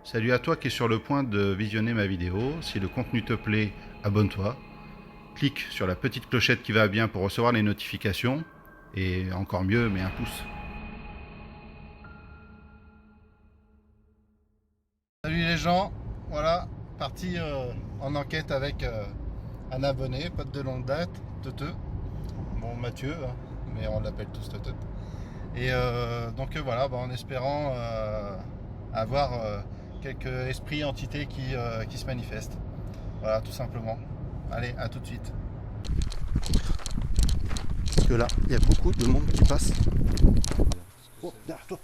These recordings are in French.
Salut à toi qui es sur le point de visionner ma vidéo. Si le contenu te plaît, abonne-toi. Clique sur la petite clochette qui va bien pour recevoir les notifications. Et encore mieux, mets un pouce. Salut les gens, voilà, parti en enquête avec un abonné, pote de longue date, Teuteux. Bon, Mathieu, hein, mais on l'appelle tous Teuteux. Et donc voilà, en espérant avoir quelques esprits, entités qui se manifestent. Voilà, tout simplement. Allez, à tout de suite. Parce que là, il y a beaucoup de monde qui passe. Oh, derrière toi,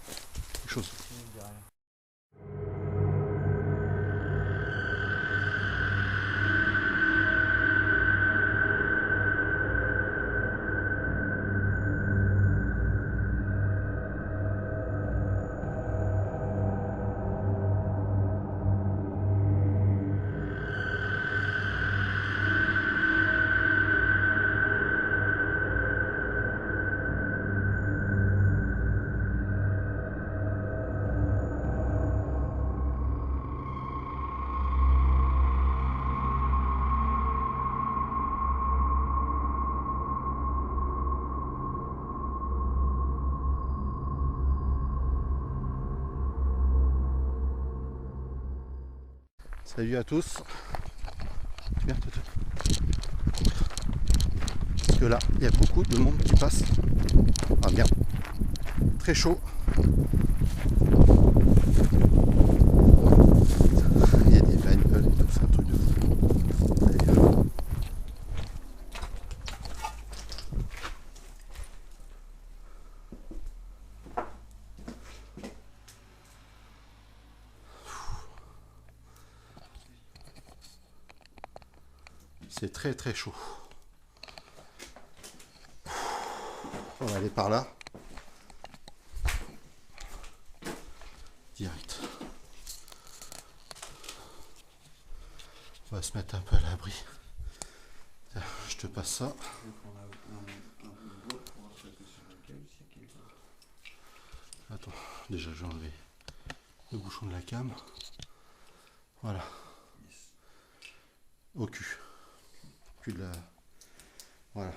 quelque chose. Salut à tous. Merde, parce que là, il y a beaucoup de monde qui passe. Ah merde, très chaud. Il y a des bagnoles et tout, c'est un truc de fou. Allez. C'est très très chaud. On va aller par là. Direct. On va se mettre un peu à l'abri. Je te passe ça. Attends, déjà j'ai enlevé le bouchon de la cam. Voilà. Au cul. Cul de la... Voilà.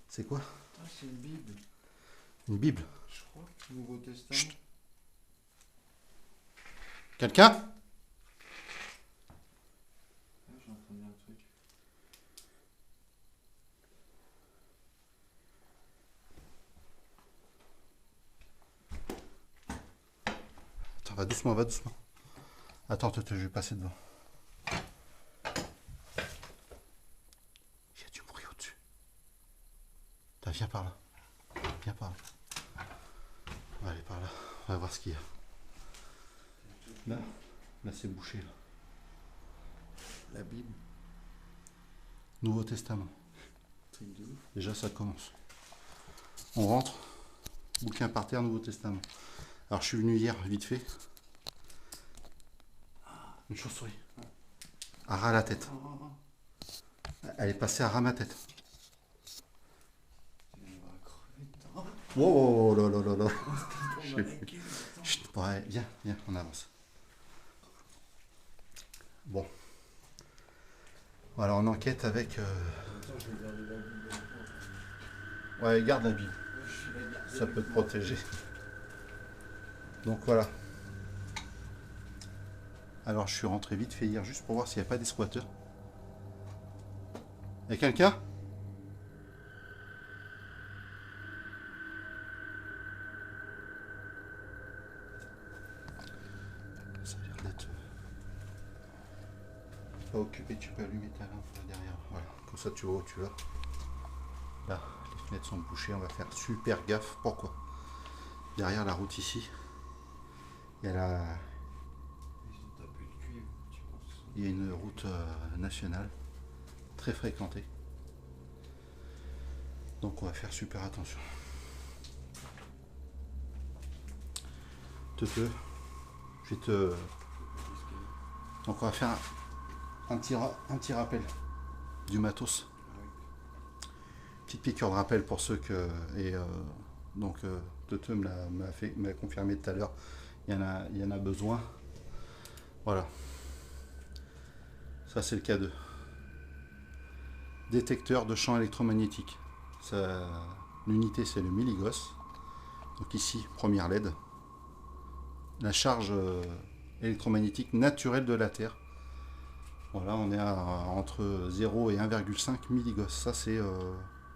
C'est quoi? Ah, c'est une Bible. Une Bible? Je crois. Nouveau Testament. Chut. Quelqu'un? Ah, j'ai entendu un truc. Attends, va doucement, va doucement. Attends, je vais passer devant. Il y a du bruit au-dessus. Viens par là. Viens par là. On va aller par là. On va voir ce qu'il y a. Là c'est bouché. Là. La Bible. Nouveau Testament. Truc de ouf. Déjà ça commence. On rentre. Bouquin par terre, Nouveau Testament. Alors je suis venu hier, vite fait. Une chauve-souris. À ras la tête. Elle est passée à ras ma tête. Oh là là là là. Chut, ouais, viens, viens, on avance. Bon. Voilà, on enquête avec... Ouais, garde la Bible. Ça peut te protéger. Donc voilà. Alors je suis rentré vite fait hier juste pour voir s'il n'y a pas des squatteurs. Y'a quelqu'un? Ça a l'air d'être pas occupé, tu peux allumer ta lampe là derrière. Voilà, comme ça tu vois où tu vas. Là, les fenêtres sont bouchées, on va faire super gaffe. Pourquoi? Derrière la route ici, il y a la... Ils ont tapé le cuivre, tu penses? Il y a une route nationale très fréquentée. Donc on va faire super attention. Je vais te... Donc on va faire un petit rappel du matos. Petite piqûre de rappel pour ceux que... Et donc Teuteux m'a confirmé tout à l'heure. il y en a besoin. Voilà. Ça c'est le cas 2. Détecteur de champs électromagnétiques. L'unité c'est le milligauss. Donc ici, première LED. La charge électromagnétique naturelle de la Terre. Voilà, on est entre 0 et 1,5 milligauss. Ça c'est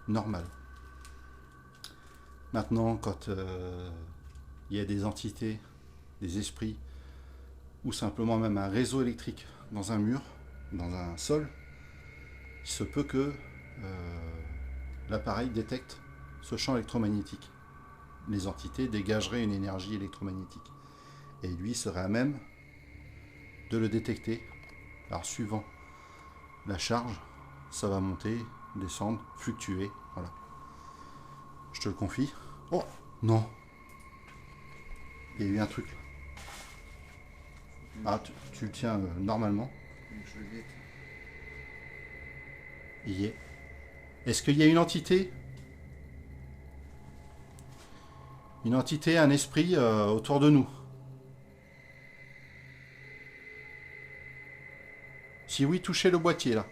normal. Maintenant, quand il y a des entités, des esprits, ou simplement même un réseau électrique dans un mur, dans un sol, il se peut que l'appareil détecte ce champ électromagnétique. Les entités dégageraient une énergie électromagnétique. Et lui serait à même de le détecter. Alors suivant la charge, ça va monter, descendre, fluctuer. Voilà. Je te le confie. Oh non. Il y a eu un truc. Ah, tu le tiens normalement. Il y est. Est-ce qu'il y a une entité? Une entité, un esprit autour de nous? Si oui, touchez le boîtier là.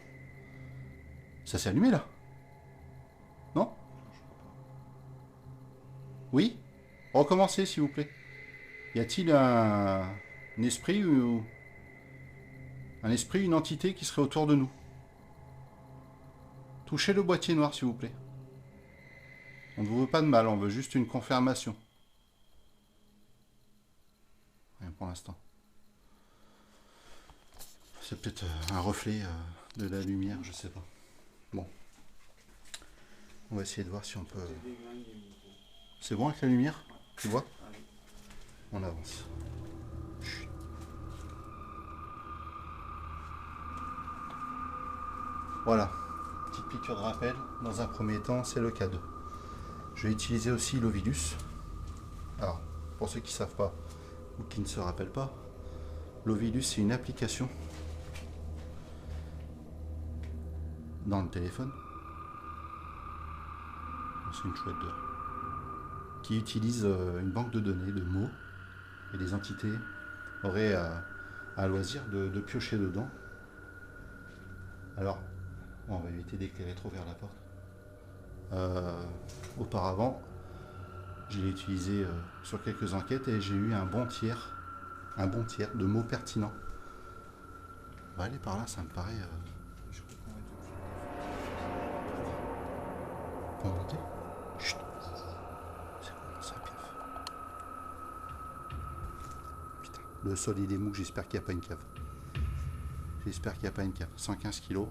Ça s'est allumé là? Non? Oui? Recommencez s'il vous plaît. Y a-t-il un esprit ou un esprit, une entité qui serait autour de nous? Touchez le boîtier noir s'il vous plaît. On ne vous veut pas de mal, on veut juste une confirmation. Rien pour l'instant. C'est peut-être un reflet de la lumière, je sais pas. Bon. On va essayer de voir si on peut... C'est bon avec la lumière? Tu vois? On avance. Chut. Voilà. Petite piqûre de rappel. Dans un premier temps, c'est le cas 2. Je vais utiliser aussi l'Ovilus. Alors, pour ceux qui ne savent pas ou qui ne se rappellent pas, l'Ovilus c'est une application dans le téléphone. C'est une chouette qui utilise une banque de données, de mots, et les entités auraient à loisir de piocher dedans. Alors, on va éviter d'éclairer trop vers la porte. Auparavant, je l'ai utilisé sur quelques enquêtes et j'ai eu un bon tiers de mots pertinents. On va aller par là, ça me paraît... On va monter. Chut. C'est quoi ça, piaf? Putain, le sol il est mou, j'espère qu'il n'y a pas une cave. J'espère qu'il n'y a pas une cave. 115 kg.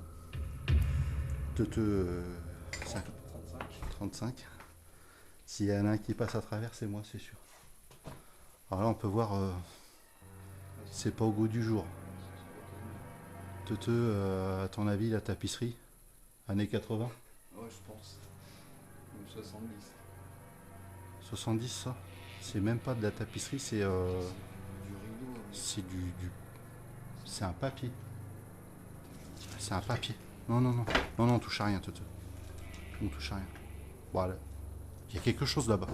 35. S'il y en a un qui passe à travers, c'est moi, c'est sûr. Alors là, on peut voir, c'est pas au goût du jour. À ton avis, la tapisserie, années 80? Ouais, je pense. Ou 70. 70, ça? C'est même pas de la tapisserie, c'est Du rideau. c'est c'est un papier. C'est un papier. Non, on touche à rien, Toto. On touche à rien. Voilà. Il y a quelque chose là-bas.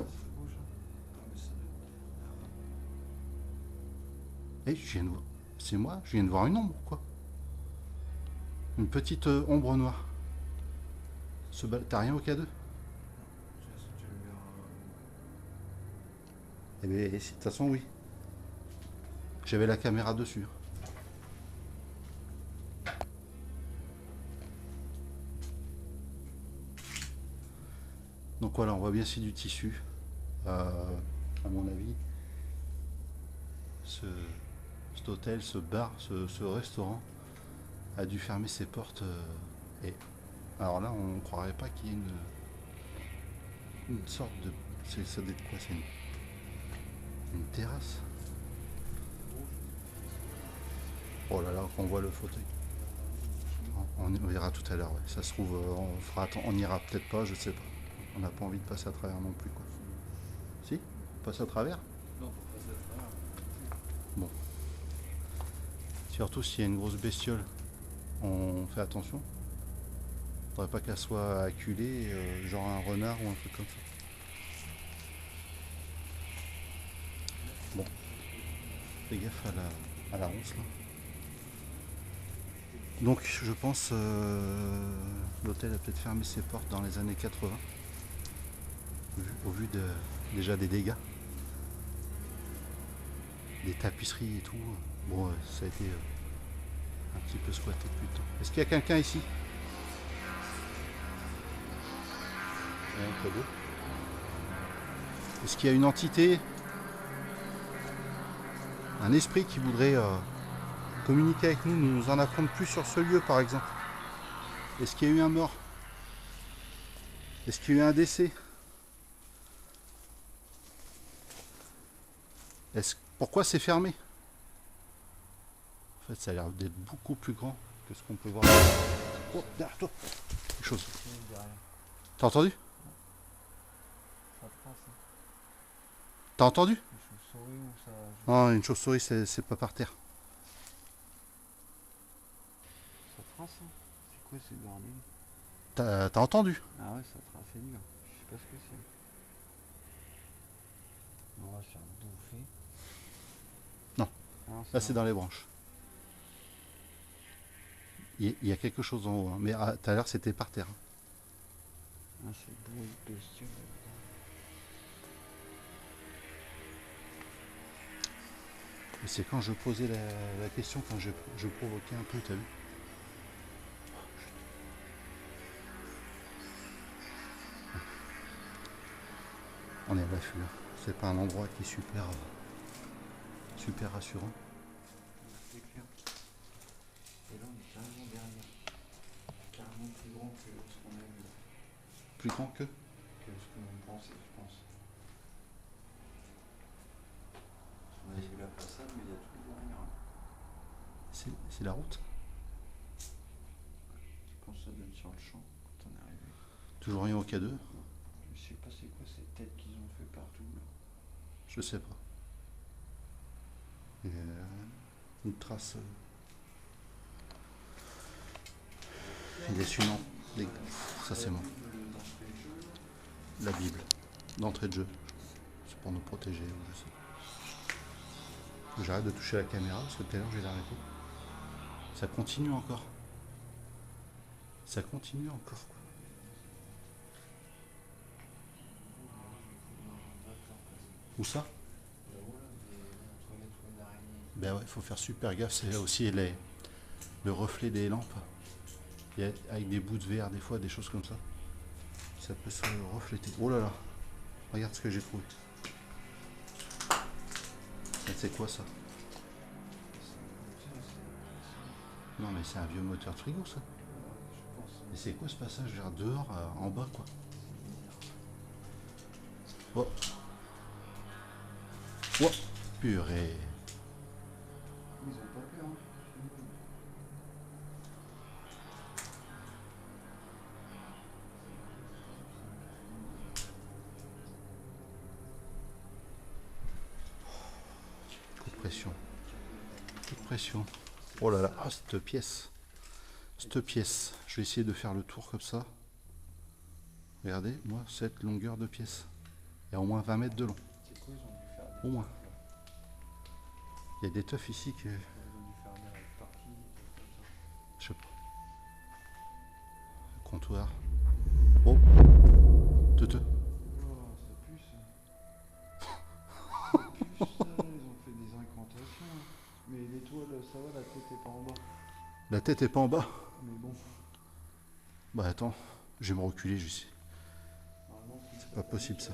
Eh, je viens de voir. C'est moi? Je viens de voir une ombre, quoi. Une petite ombre noire. T'as rien au K2? Eh bien, de toute façon, oui. J'avais la caméra dessus. Donc voilà, on voit bien c'est du tissu. À mon avis, cet hôtel, ce bar, ce restaurant a dû fermer ses portes. Et alors là, on ne croirait pas qu'il y ait une sorte de... Ça doit être quoi? C'est une terrasse. Oh là là, on voit le fauteuil. On verra tout à l'heure, ouais. Ça se trouve, on ira peut-être pas, je sais pas. On n'a pas envie de passer à travers non plus, quoi. Si? On passe à travers? Non, faut passer à travers. Bon. Surtout s'il y a une grosse bestiole, on fait attention. Faudrait pas qu'elle soit acculée, genre un renard ou un truc comme ça. Bon. Fais gaffe à la ronce là. Donc je pense l'hôtel a peut-être fermé ses portes dans les années 80 au vu déjà des dégâts, des tapisseries et tout. Bon, ça a été un petit peu squatté depuis le temps. Est-ce qu'il y a quelqu'un ici? Rien que deux. Est-ce qu'il y a une entité, un esprit qui voudrait communiquer avec nous, nous en apprendre plus sur ce lieu par exemple? Est-ce qu'il y a eu un mort? Est-ce qu'il y a eu un décès? Pourquoi c'est fermé? En fait, ça a l'air d'être beaucoup plus grand que ce qu'on peut voir. Oh, derrière toi! Quelque chose. T'as entendu? T'as entendu? Non, une chauve-souris, c'est pas par terre. Ça trace, hein. C'est quoi ces bordel? T'as entendu? Ah ouais, ça trace dur. Je sais pas ce que c'est. On va se faire bouffer. Non. Ah, Là, c'est dans les branches. Il y a quelque chose en haut, hein. Mais tout à l'heure, c'était par terre. Ah, c'est bourré de bestioles. Et c'est quand je posais la question, quand je provoquais un peu, t'as vu? On est à l'affût, hein. C'est pas un endroit qui est super rassurant. C'est clair. Et là, on est carrément derrière. Carrément plus grand que ce qu'on a vu là. Plus grand que? Que ce qu'on pensait, je pense. On a vu la façade, mais il y a tout derrière. C'est la route? Je pense que ça donne sur le champ quand on est arrivé. Toujours rien au K2? Je sais pas c'est quoi ces têtes qu'ils ont fait partout là. Je sais pas. Et, une trace. Des suivants. Ça c'est moi. La Bible. D'entrée de jeu. C'est pour nous protéger, je sais. J'arrête de toucher la caméra parce que tout à l'heure j'ai arrêté. Ça continue encore. Ça continue encore quoi. Où ça? Ben ouais, il faut faire super gaffe. C'est là aussi le reflet des lampes. Il y a, avec des bouts de verre, des fois, des choses comme ça. Ça peut se refléter. Oh là là! Regarde ce que j'ai trouvé. C'est quoi ça? Non mais c'est un vieux moteur de frigo ça. Et c'est quoi ce passage vers dehors, en bas quoi? Oh! Oh! Purée! Ils ont pas peur, hein. Coup de pression. Coup de pression. Oh là là, ah, cette pièce. Cette pièce. Je vais essayer de faire le tour comme ça. Regardez, moi, cette longueur de pièce. Il y a au moins 20 mètres de long. C'est quoi, ils ont dû faire des... Au moins. Il y a des teufs ici que... Ils ont dû faire des parties. Je sais pas. Comptoir. Oh! Teuteux. Oh, ça pue ça. Ça pue ça, ils ont fait des incantations. Mais l'étoile, ça va, la tête est pas en bas. La tête est pas en bas. Mais bon. Bah attends, je vais me reculer juste. Normalement, C'est pas possible ça.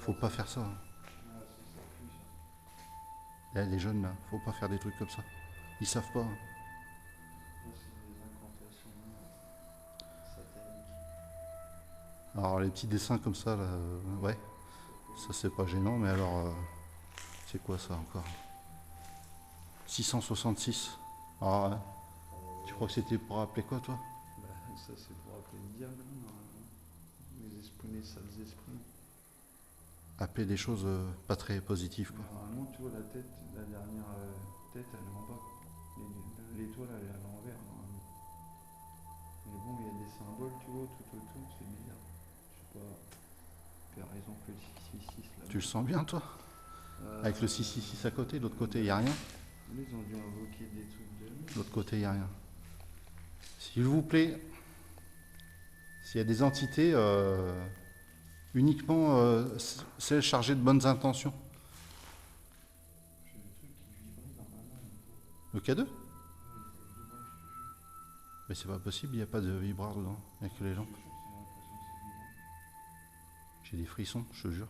Faut pas faire ça, hein. Ah, ça pue ça. Là, les jeunes là, faut pas faire des trucs comme ça. Ils savent pas, hein. Là, c'est des incantations sataniques. Alors les petits dessins comme ça, là, ouais, ça c'est pas gênant, mais alors, c'est quoi ça encore? 666. Ah ouais. Tu crois que c'était pour rappeler quoi toi? Bah, ça, c'est pour appeler le diable, hein, normalement. Les esprits, les sales esprits. Appeler des choses pas très positives quoi. Normalement, tu vois, la tête, la dernière tête, elle est en bas. L'étoile, elle est à l'envers, normalement. Mais bon, il y a des symboles, tu vois, tout autour, c'est bizarre. Je sais pas. Père raison que le 666 là. Tu le sens bien, toi? Avec le 666 à côté, de l'autre côté, il n'y a rien. Là, ils ont dû invoquer des trucs de nuit. De l'autre côté, il n'y a rien. S'il vous plaît, s'il y a des entités, uniquement celles chargées de bonnes intentions. J'ai des trucs qui vibraient dans ma main. Le K2? Ouais, ça vibrait, Mais c'est pas possible, il n'y a pas de vibreur dedans, il n'y a que les je gens. te jure. J'ai l'impression que ça vibre. J'ai des frissons, je te jure.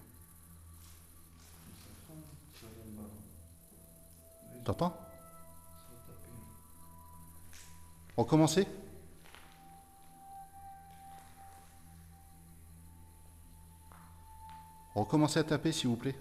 Et ça freine, ça vient de bas. Là, ils ont T'entends? tapé. Recommencer? Recommencez à taper, s'il vous plaît.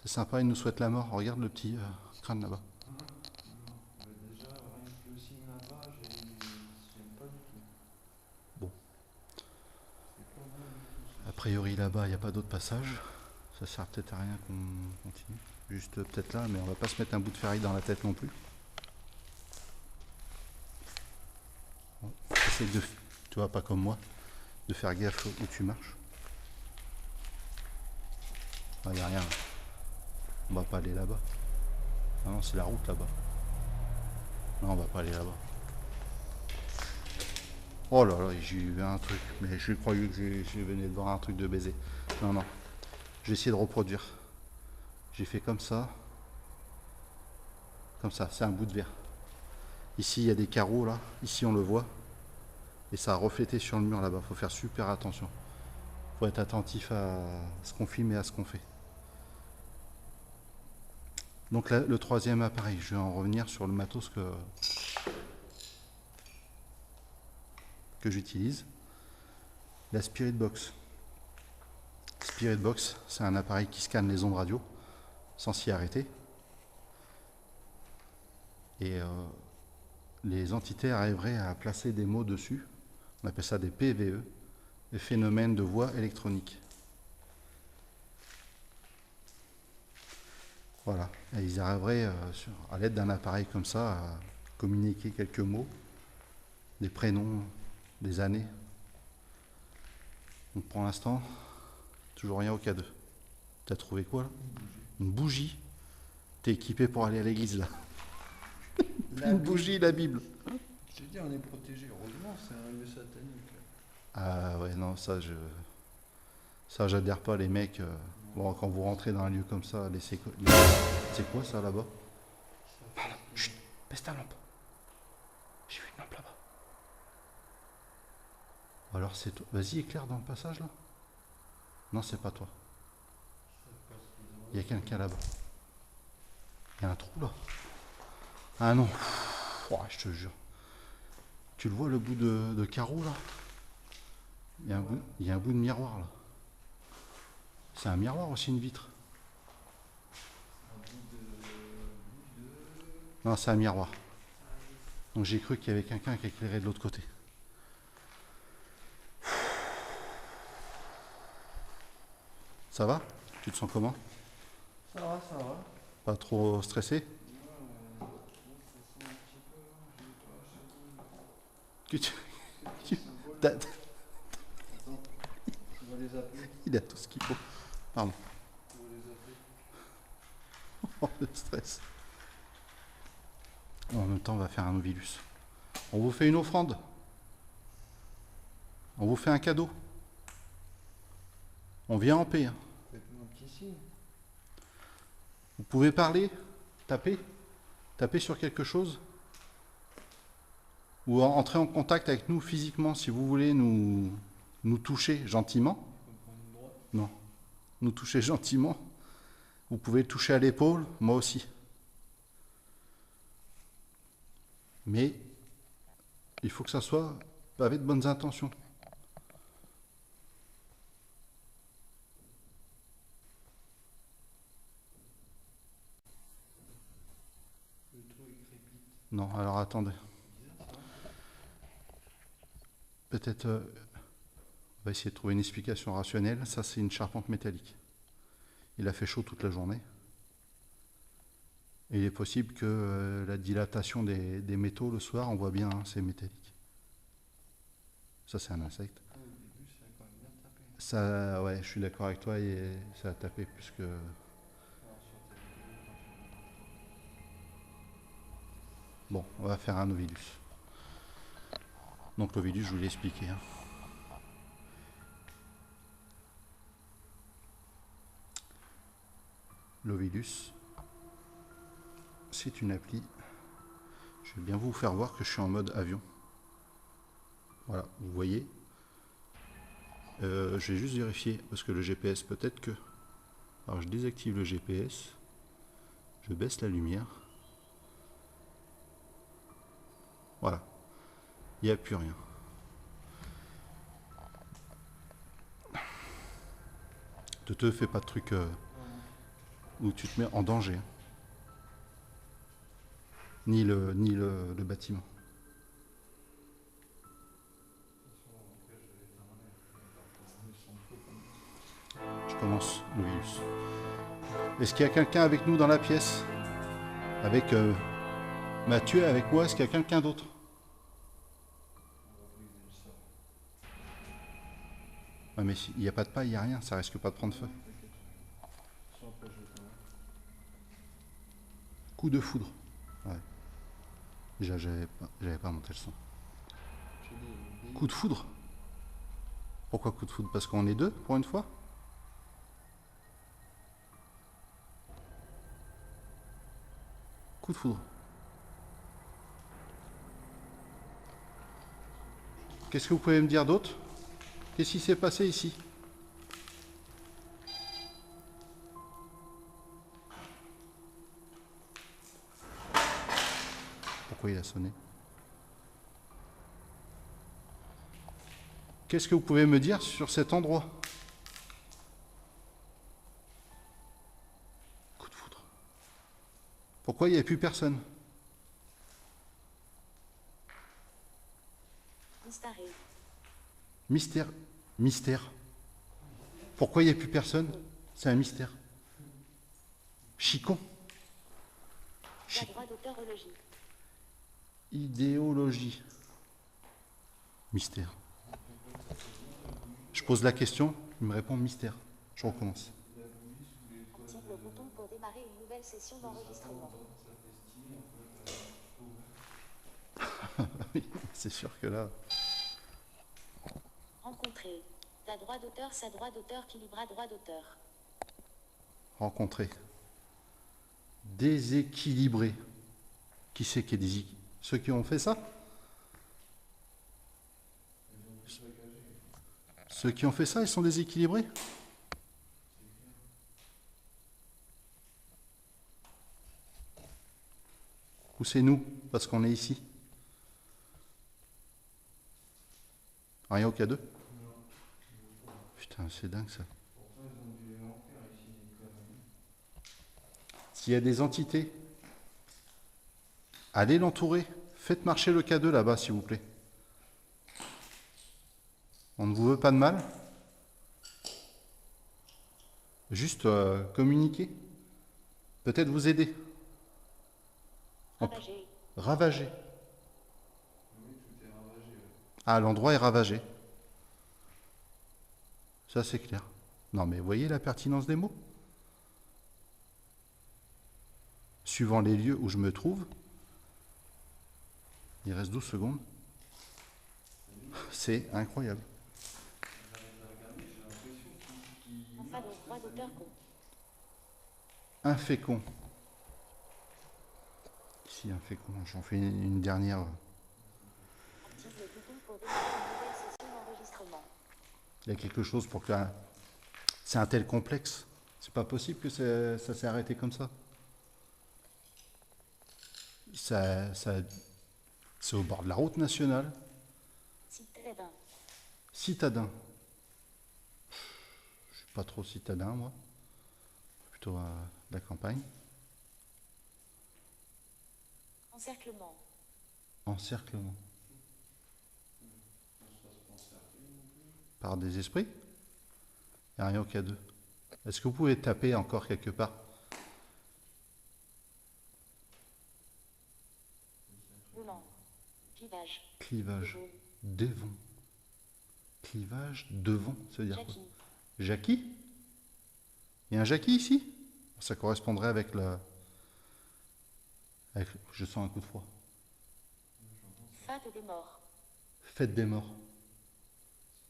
C'est sympa, il nous souhaite la mort. Regarde le petit crâne là-bas. Déjà, rien que le signe là-bas, j'aime pas du tout. Bon. C'est pas bon du tout. A priori là-bas, il n'y a pas d'autre passage. Ça sert peut-être à rien qu'on continue. Juste peut-être là, mais on va pas se mettre un bout de ferraille dans la tête non plus. Bon, essaye de, tu vois, pas comme moi, de faire gaffe où tu marches. Il n'y a rien. On va pas aller là-bas. Ah non, c'est la route là-bas. Non, on va pas aller là-bas. Oh là là, j'ai eu un truc, mais je croyais que je venais de voir un truc de baiser. Non, non. Je vais essayer de reproduire. J'ai fait comme ça. Comme ça, c'est un bout de verre. Ici, il y a des carreaux là. Ici, on le voit. Et ça a reflété sur le mur là-bas. Il faut faire super attention. Il faut être attentif à ce qu'on filme et à ce qu'on fait. Donc là, le troisième appareil, je vais en revenir sur le matos que j'utilise. La Spirit Box. Spirit Box, c'est un appareil qui scanne les ondes radio sans s'y arrêter. Et les entités arriveraient à placer des mots dessus. On appelle ça des PVE, des phénomènes de voix électronique. Voilà, et ils arriveraient à l'aide d'un appareil comme ça à communiquer quelques mots, des prénoms, des années. Donc pour l'instant, toujours rien au K2. T'as trouvé quoi là? Une bougie. T'es équipé pour aller à l'église là. Une bougie, la Bible. Je t'ai dit, on est protégé. Heureusement, c'est un lieu satanique. Ah ouais, non, ça j'adhère pas les mecs. Bon, quand vous rentrez dans un lieu comme ça, laissez. C'est quoi ça là-bas? Chut, baisse ta lampe. J'ai vu une lampe là-bas. Alors c'est toi. Vas-y, éclaire dans le passage là. Non, c'est pas toi. Il y a quelqu'un là-bas. Il y a un trou là. Ah non. Oh, je te jure. Tu le vois le bout de carreau là? Il y a un bout de miroir là. C'est un miroir aussi, une vitre? Non, c'est un miroir. Donc j'ai cru qu'il y avait quelqu'un qui éclairait de l'autre côté. Ça va? Tu te sens comment? Ça va, ça va. Pas trop stressé? Que tu- t'as- Attends, tu vas les appeler. Il a tout ce qu'il faut. Pardon. Tu vas les appeler. Oh, le stress. En même temps, on va faire un Novilus. On vous fait une offrande. On vous fait un cadeau. On vient en paix. Hein. Faites-moi un petit signe. Vous pouvez parler, taper, taper sur quelque chose, ou entrer en contact avec nous physiquement si vous voulez nous toucher gentiment. Non, nous toucher gentiment. Vous pouvez le toucher à l'épaule, moi aussi. Mais il faut que ça soit avec de bonnes intentions. Le truc crépite. Non, alors attendez. Peut-être... va essayer de trouver une explication rationnelle. Ça, c'est une charpente métallique. Il a fait chaud toute la journée. Et il est possible que la dilatation des métaux le soir, on voit bien, hein, c'est métallique. Ça, c'est un insecte. Au début, ça a quand même bien tapé. Ça, ouais, je suis d'accord avec toi, et ça a tapé plus que... Alors, sur ta vidéo, quand tu vas Bon, on va faire un ovilus. Donc l'ovilus, je vous l'ai expliqué, hein. L'ovilus, c'est une appli. Je vais bien vous faire voir que je suis en mode avion. Voilà, vous voyez. Je vais juste vérifier, parce que le GPS, peut-être que... Alors je désactive le GPS. Je baisse la lumière. Voilà. Il n'y a plus rien. Ne te fais pas de trucs où tu te mets en danger. Ni le bâtiment. Je commence le virus. Est-ce qu'il y a quelqu'un avec nous dans la pièce? Avec Mathieu, avec moi, est-ce qu'il y a quelqu'un d'autre? Ouais, mais il n'y a pas de paille, il n'y a rien, ça risque pas de prendre feu. Coup de foudre. Ouais. Déjà, j'avais pas monté le son. Coup de foudre. Pourquoi coup de foudre? Parce qu'on est deux pour une fois? Coup de foudre. Qu'est-ce que vous pouvez me dire d'autre? Qu'est-ce qui s'est passé ici? Pourquoi il a sonné? Qu'est-ce que vous pouvez me dire sur cet endroit? Coup de foudre. Pourquoi il n'y a plus personne? Mystère. Mystère. Pourquoi il n'y a plus personne? C'est un mystère. Chicon. Idéologie. Mystère. Je pose la question, il me répond mystère. Je recommence. Active le bouton pour démarrer une nouvelle session d'enregistrement. Oui, c'est sûr que là... Rencontrer. Ta droit d'auteur, sa droit d'auteur qui libra droit d'auteur. Rencontrer. Déséquilibré. Qui c'est qui est déséquilibré? Ceux qui ont fait ça? Ceux qui ont fait ça, ils sont déséquilibrés? Ou c'est nous, parce qu'on est ici? Rien au cas d'eux? Putain, c'est dingue ça. S'il y a des entités, allez l'entourer. Faites marcher le K2 là-bas, s'il vous plaît. On ne vous veut pas de mal. Juste communiquer. Peut-être vous aider. Ravager. Ravager. Ah, l'endroit est ravagé. Ça, c'est clair. Non, mais voyez la pertinence des mots? Suivant les lieux où je me trouve, il reste 12 secondes. C'est incroyable. Enfin, le droit d'auteur con. Infécond. Ici, infécond. J'en fais une dernière. Active le bouton pour démarrer une nouvelle session d'enregistrement. Il y a quelque chose pour que... C'est un tel complexe. C'est pas possible que ça s'est arrêté comme ça. C'est au bord de la route nationale. Citadin. Citadin. Je suis pas trop citadin, moi. Plutôt de la campagne. Encerclement. Encerclement. par des esprits. Il n'y a rien au K2. Est-ce que vous pouvez taper encore quelque part? Roulant. Clivage. Clivage. Devant. Clivage devant, ça veut dire quoi? Jackie. Jackie? Il y a un Jackie ici? Ça correspondrait avec la... Je sens un coup de froid. Fête des morts. Fête des morts.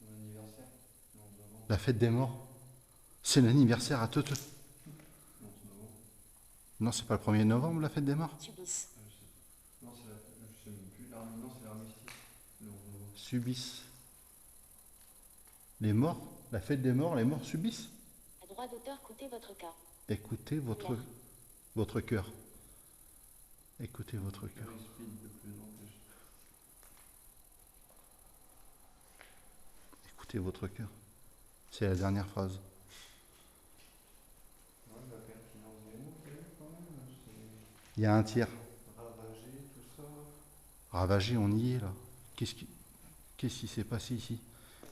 Mon anniversaire. Non, novembre. La fête des morts. C'est l'anniversaire à Teuteux. Non, c'est novembre. Non, c'est pas le 1er novembre, la fête des morts? Subis. Non, c'est la... Je sais même plus. Non, c'est l'armistice. Le 11 novembre. Subissent. Les morts, la fête des morts, les morts subissent. À droit d'auteur, coûtez votre cas. Écoutez votre cœur. Écoutez votre cœur. Il speed de plus en plus. Écoutez votre cœur. C'est la dernière phrase. Ouais, la pertinence des mots, quand même. C'est Il y a un tiers. ravagé, tout ça. Ravagé, on y est là. Qu'est-ce qui s'est passé ici?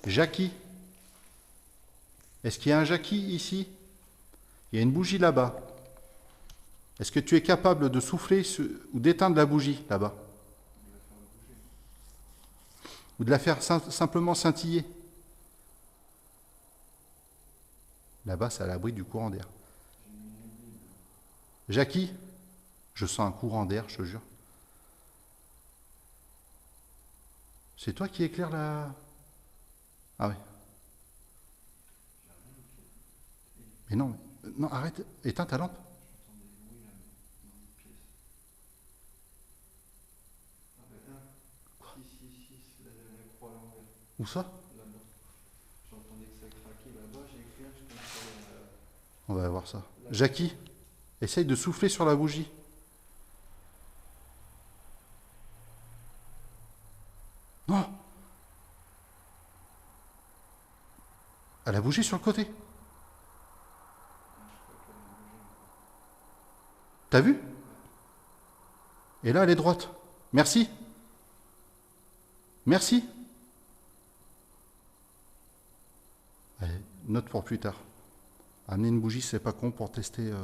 Jackie. Est-ce qu'il y a un Jackie ici? Il y a une bougie là-bas. Est-ce que tu es capable de souffler ou d'éteindre la bougie là-bas? Ou de la faire simplement scintiller? Là-bas, c'est à l'abri du courant d'air. Jackie, je sens un courant d'air, je te jure. C'est toi qui éclaire la... Ah oui. Mais non, non, arrête, éteins ta lampe. J'entends des bruits là, dans les pièces. Ah ben 666, la croix à l'envers. Où ça? Là-bas. J'entendais que ça craquait là-bas, j'éclaire, je contrôle On va voir ça. Jackie, essaye de souffler sur la bougie. Non! Elle a bougé sur le côté. T'as vu? Et là, elle est droite. Merci. Merci. Allez, note pour plus tard. Amener une bougie, c'est pas con pour tester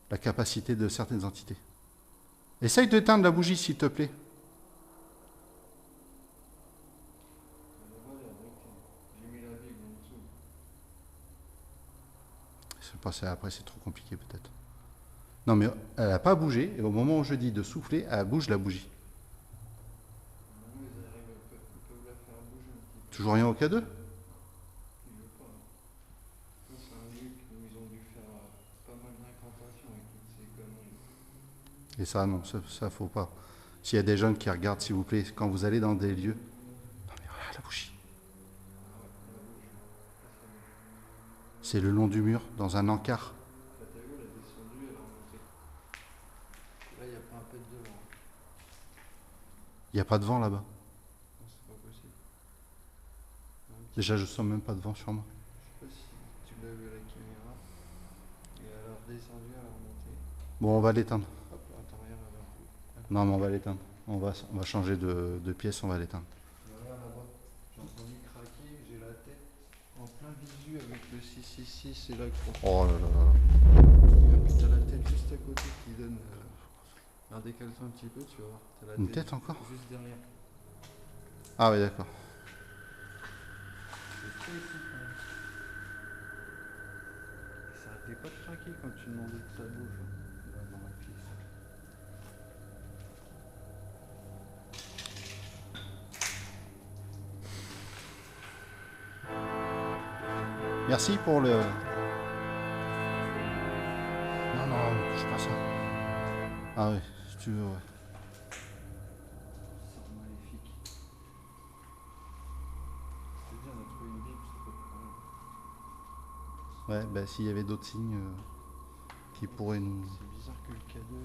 la capacité de certaines entités. Essaye d'éteindre la bougie, s'il te plaît. J'ai mis la Bible en dessous. C'est passé après, c'est trop compliqué peut-être. Non, mais elle n'a pas bougé, et au moment où je dis de souffler, elle bouge la bougie. Maintenant, ils arrivent, ils peuvent la faire bouger un petit peu. Toujours rien au K2? Ils veulent pas. Ça, c'est un lieu où ils ont dû faire pas mal d'incantations avec toutes ces conneries. Et ça, non, ça faut pas. S'il y a des jeunes qui regardent, s'il vous plaît, quand vous allez dans des lieux... Non mais regarde la bougie. C'est le long du mur, dans un encart. La t'as vu, elle a descendu, elle a remonté. Là, il n'y a pas un peu de devant. Il n'y a pas de vent là-bas. Non, c'est pas possible. Déjà, je sens même pas de vent sur moi. Je sais pas si tu l'as vu à la caméra. Et elle a redescendu, elle a remonté. Bon, on va l'éteindre. Hop, attends, regarde là-bas. Non, mais on va l'éteindre. On va changer de pièce, on va l'éteindre. Regarde là-bas. J'ai entendu craquer, j'ai la tête en plein visu avec le 666 et la croix. Oh là là là. Et puis t'as la tête juste à côté qui donne. Alors décale-toi un petit peu, tu vas voir. T'as la Une tête encore? juste derrière. Ah oui, d'accord. C'est très ici quand même. Et ça arrêtait pas de craquer quand tu demandais que ça bouge. Là, dans la pièce. Merci pour le... Non, non, je pas ça. Ah oui, si tu veux, ouais. Ça maléfique. Je veux dire, on a trouvé une Bible, c'est pas de problème. Ouais, bah s'il y avait d'autres signes qui pourraient nous... C'est bizarre que le cadeau,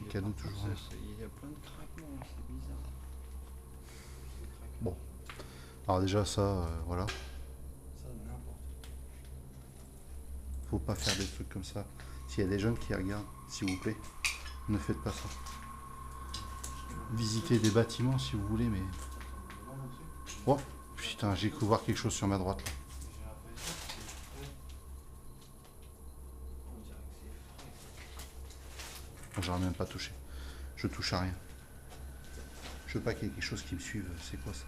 il Le cadeau, par contre, toujours là. il y a plein de craquements, c'est bizarre. C'est craquant. Bon. Alors déjà ça, voilà. Ça, n'importe. Faut pas faire des trucs comme ça. S'il y a des jeunes qui regardent, s'il vous plaît, ne faites pas ça. Visitez des bâtiments si vous voulez, mais... Oh, Putain, j'ai cru voir quelque chose sur ma droite là. J'ai l'impression que c'est frais. On dirait que c'est frais. Moi, j'aurais même pas touché. Je touche à rien. Je veux pas qu'il y ait quelque chose qui me suive. C'est quoi ça?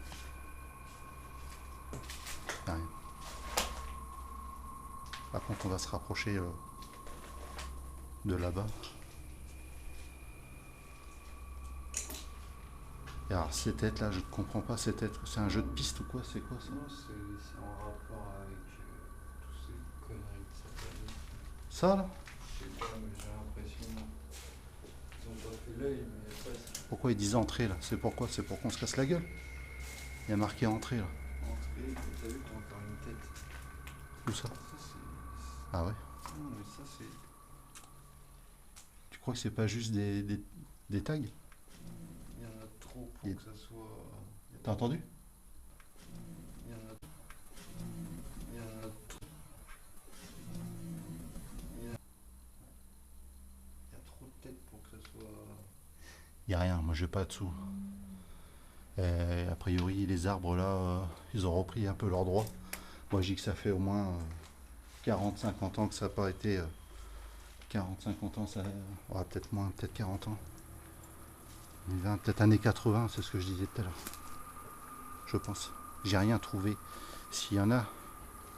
Y a rien. Par contre, on va se rapprocher de là-bas. Et alors, ces têtes là, je ne comprends pas ces têtes. C'est un jeu de piste ou quoi? C'est quoi ça? Non, c'est en rapport avec toutes ces conneries de satanisme. Ça là? Je sais pas, mais j'ai l'impression. Ils ont pas fait l'œil, mais presque. Pourquoi ils disent entrée là? C'est pourquoi? C'est pour qu'on se casse la gueule? Il y a marqué entrée là. Entrée, t'as vu, t'as encore une tête. Où ça? Ça, c'est. Ah ouais? Non, mais ça, c'est. Tu crois que c'est pas juste des tags? Il y en a trop pour que ça soit. T'as entendu? Il y en a. Il y en a trop. Il y a trop de têtes pour que ça soit. Il n'y a rien, moi j'ai pas de sous. A priori, les arbres là, ils ont repris un peu leurs droits. Moi je dis que ça fait au moins 40-50 ans que ça n'a pas été. 40-50 ans, ça. Ouais, peut-être moins, peut-être 40 ans. Peut-être années 80, c'est ce que je disais tout à l'heure. Je pense. J'ai rien trouvé. S'il y en a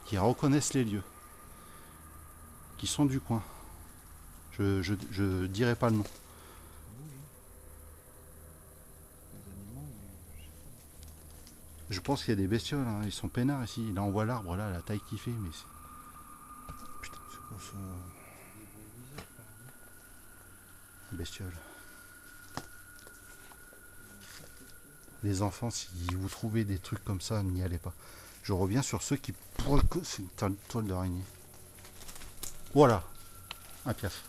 qui reconnaissent les lieux, qui sont du coin, je dirai pas le nom. Les animaux, mais je sais Je pense qu'il y a des bestioles, hein. Ils sont peinards ici. Là on voit l'arbre, là, la taille qu'il fait, mais c'est. Putain, c'est quoi ça? pas. Des bruits bizarres, par exemple. Bestiole. Les enfants, si vous trouvez des trucs comme ça, n'y allez pas. Je reviens sur ceux qui pourraient. C'est une toile d'araignée. Voilà, un piaf.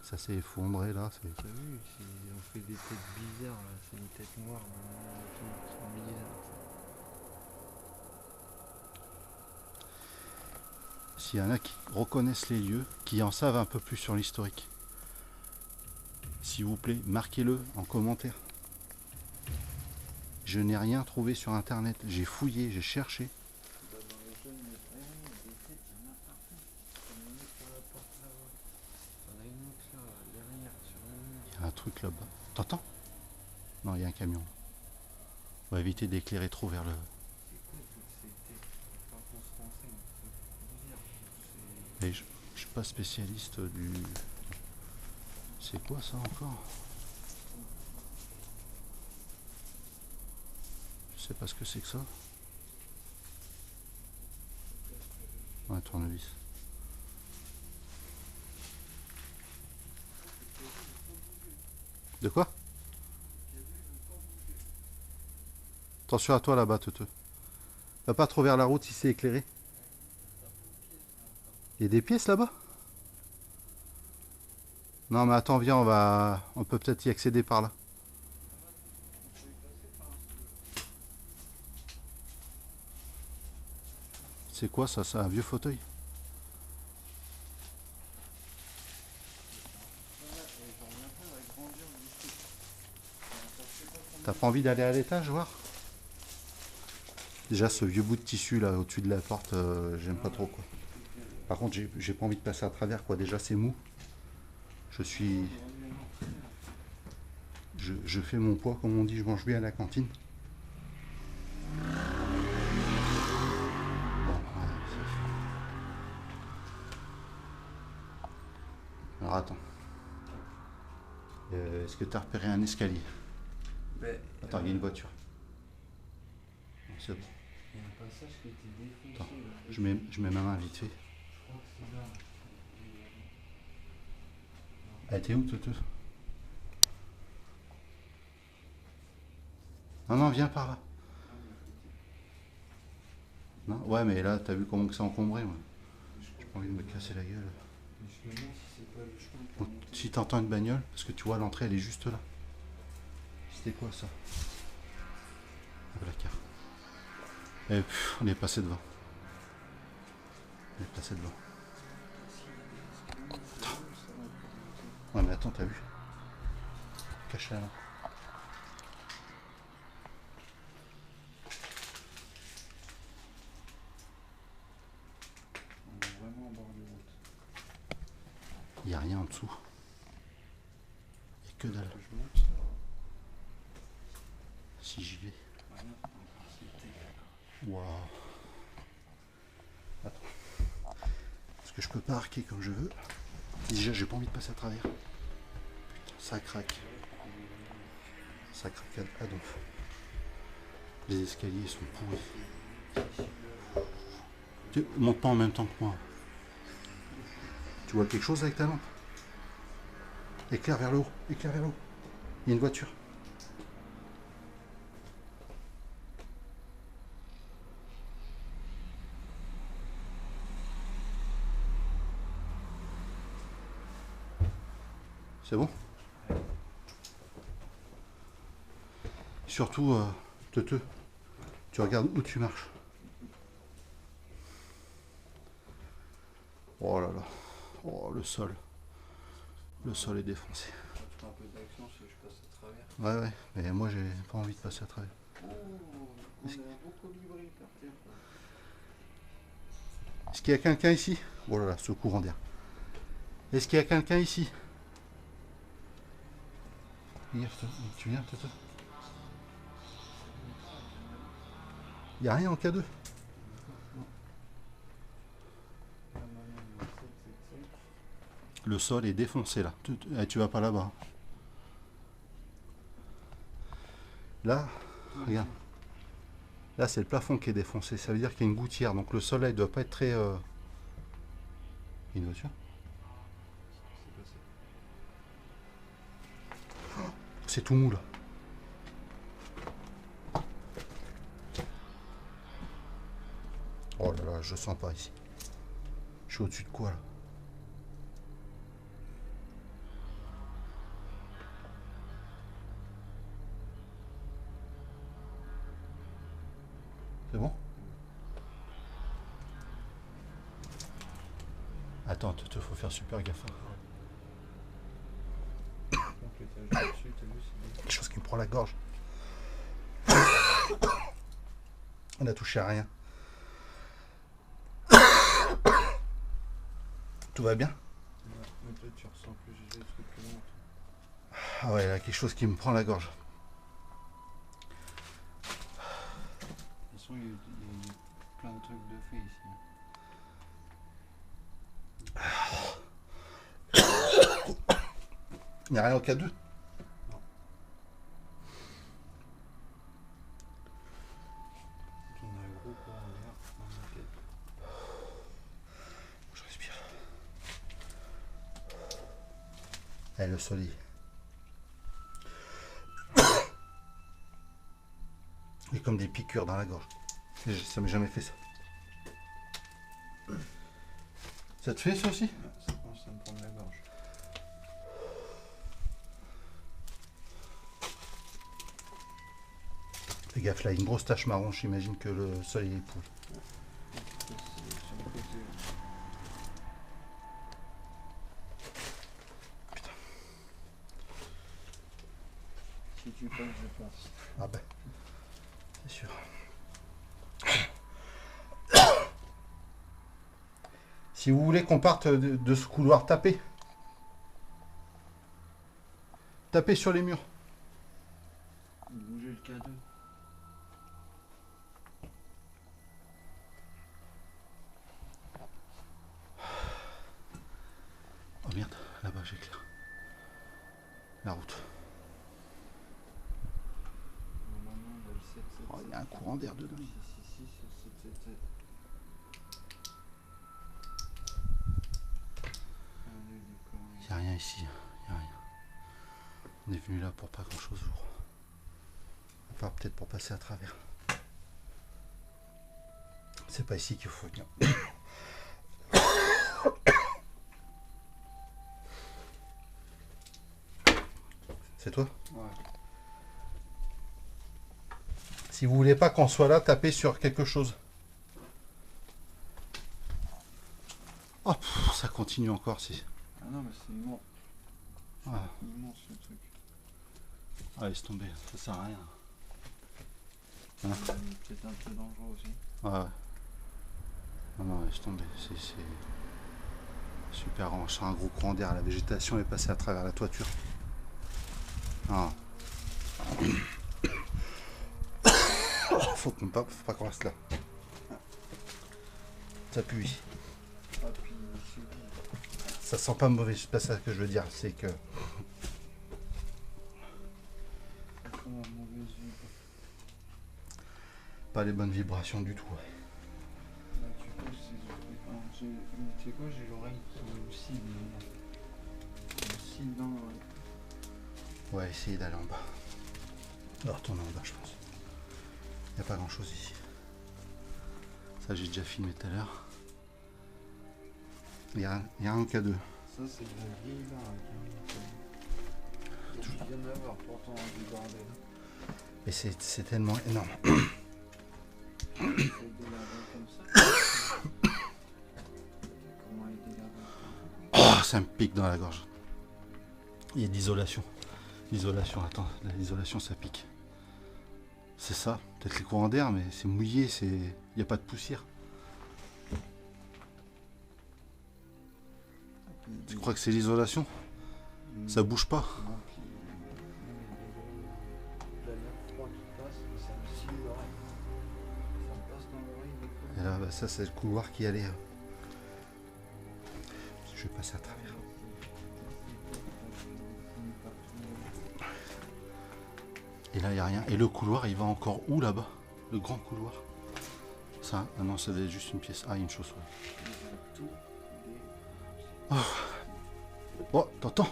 Ça s'est effondré là. T'as vu, on fait des têtes bizarres là, c'est une tête noire, c'est bizarre. S'il y en a qui reconnaissent les lieux, qui en savent un peu plus sur l'historique, s'il vous plaît, marquez-le en commentaire. Je n'ai rien trouvé sur internet. J'ai fouillé, j'ai cherché. Bah, dans les jeunes, il y a des têtes, il y en a partout. Il y en a une autre sur la porte là-bas. Il y en a une autre là, derrière, sur le mur. Il y a un truc là-bas. T'entends? Non, il y a un camion. On va éviter d'éclairer trop vers le. C'est quoi toutes ces têtes? Il faut qu'on se renseigne, c'est bizarre. Mais je suis pas spécialiste du. C'est quoi ça encore? Je sais pas ce que c'est que ça. Un tournevis. De quoi? Attention à toi là-bas, Teuteux. Va pas trop vers la route si c'est éclairé. Il y a des pièces là-bas? Non mais attends, viens, on peut peut-être y accéder par là. C'est quoi ça? C'est un vieux fauteuil? T'as pas envie d'aller à l'étage voir? Déjà ce vieux bout de tissu là au-dessus de la porte, j'aime pas trop quoi. Par contre j'ai pas envie de passer à travers quoi, déjà c'est mou. Je suis. Je fais mon poids comme on dit, je mange bien à la cantine. Alors attends. Est-ce que tu as repéré un escalier? Attends, il y a une voiture. C'est bon. Il y a un passage qui était défoncé. Attends, Là. je mets ma main vite fait. Je crois que c'est là. Elle était où, Teuteux? Non, non, viens par là. Non, ouais, mais là, t'as vu comment que c'est encombré, moi. J'ai pas envie de me casser la gueule. Mais je me demande si c'est pas le chemin pour Bon, monter. si t'entends une bagnole, parce que tu vois, l'entrée, elle est juste là. C'était quoi, ça? Un placard. Et on est passé devant. On est passé devant. Attends. Ouais, mais attends, t'as vu? Cache-la là. n'y a rien en dessous. Il n'y a que dalle. Que je monte. Si j'y vais. Voilà. C'était. Waouh. Attends. Parce que je peux pas arquer comme je veux. Déjà, j'ai pas envie de passer à travers. Putain, ça craque. Ça craque à donf. Les escaliers sont pourris. Monte pas en même temps que moi. Tu vois quelque chose avec ta lampe? Éclaire vers le haut. Éclaire vers le haut. Il y a une voiture. C'est bon? Surtout, Teuteux, tu regardes où tu marches. Oh là là. Oh, le sol. Le sol est défoncé. Je fais un peu d'action si je passe à travers. Ouais, ouais. Mais moi, j'ai pas envie de passer à travers. Oh, on a un beau colibri par terre. Est-ce qu'il y a quelqu'un ici? Oh là là, ce courant d'air. Est-ce qu'il y a quelqu'un ici? Tu viens, Teuteux? Il n'y a rien en K2. Le sol est défoncé là. Tu vas pas là-bas. Là, regarde. Là, c'est le plafond qui est défoncé. Ça veut dire qu'il y a une gouttière. Donc le sol là, il doit pas être très. Il y a une voiture? C'est tout mou là. Oh là là, je sens pas ici. Je suis au-dessus de quoi là? C'est bon? Attends, il faut faire super gaffe. Donc l'étage dessus, t'as vu, c'est Quelque chose qui me prend la gorge. On a touché à rien. Tout va bien? mais toi tu ressens plus les trucs plus longs. Ah ouais, il y a quelque chose qui me prend la gorge. De toute façon, il y a plein de trucs de fait ici. Il n'y a rien au K2? On a un gros courant d'air dans la tête. Je respire. Allez, le soleil. Il y a comme des piqûres dans la gorge. Ça m'est jamais fait ça. Ça te fait ça aussi? Ça commence à me prendre la gorge. Fais gaffe là, il y a une grosse tache marron, j'imagine que le soleil est pourri. C'est sur le côté. Putain. Si tu passes, je passe. Ah ben, c'est sûr. Si vous voulez qu'on parte de ce couloir, tapez. Tapez sur les murs. Bouger le K2. Oh merde, là-bas j'éclaire. La route. Normalement, on a le 7, 7, Oh, il y a un courant d'air dedans. 6, 6, 6, 7, 7, 7. Il n'y a rien ici, il n'y a rien. On est venu là pour pas grand chose, jour. À part peut-être pour passer à travers. C'est pas ici qu'il faut venir. C'est toi? Ouais. Si vous voulez pas qu'on soit là, tapez sur quelque chose. Oh, ça continue encore. Ah non, mais c'est immense. Ah, Immense le truc. ah, laisse tomber, ça sert à rien. C'est peut-être un peu dangereux aussi. Ouais, ouais. Non, non, laisse tomber. Super, on sent un gros courant d'air. La végétation est passée à travers la toiture. Ah. Faut pas qu'on reste là. Ça pue. Ah, puis c'est bon. Ça sent pas mauvais, c'est pas ça que je veux dire. C'est que Ça sent la mauvaise vue. pas les bonnes vibrations du tout. Là, tu poses ces oreilles. Tu sais quoi, j'ai l'oreille qui me cible. Elle me cible dans l'oreille. Ouais, essayez d'aller en bas. Alors retourner en bas, je pense. Il n'y a pas grand chose ici. Ça, j'ai déjà filmé tout à l'heure. Il y a un cas 2. Ça, c'est de la vieille baraque. Tu viens d'avoir pourtant du bordel. Mais c'est tellement énorme. C'est délavé comme ça. Comment il est délavé? Oh, ça me pique dans la gorge. Il y a de l'isolation. L'isolation, attends, l'isolation ça pique. C'est ça, peut-être les courants d'air, mais c'est mouillé, il n'y a pas de poussière. Tu crois que c'est l'isolation? Ça bouge pas. Non, puis l'air froid qui passe, ça me cible l'oreille. Ça me passe dans l'oreille des fois. Et là, bah, ça c'est le couloir qui allait. Je vais passer à travers. Et là, il n'y a rien. Et le couloir, il va encore où là-bas? Le grand couloir. Ça, ah non, ça doit être juste une pièce. Ah, une chaussure. Oh, t'entends?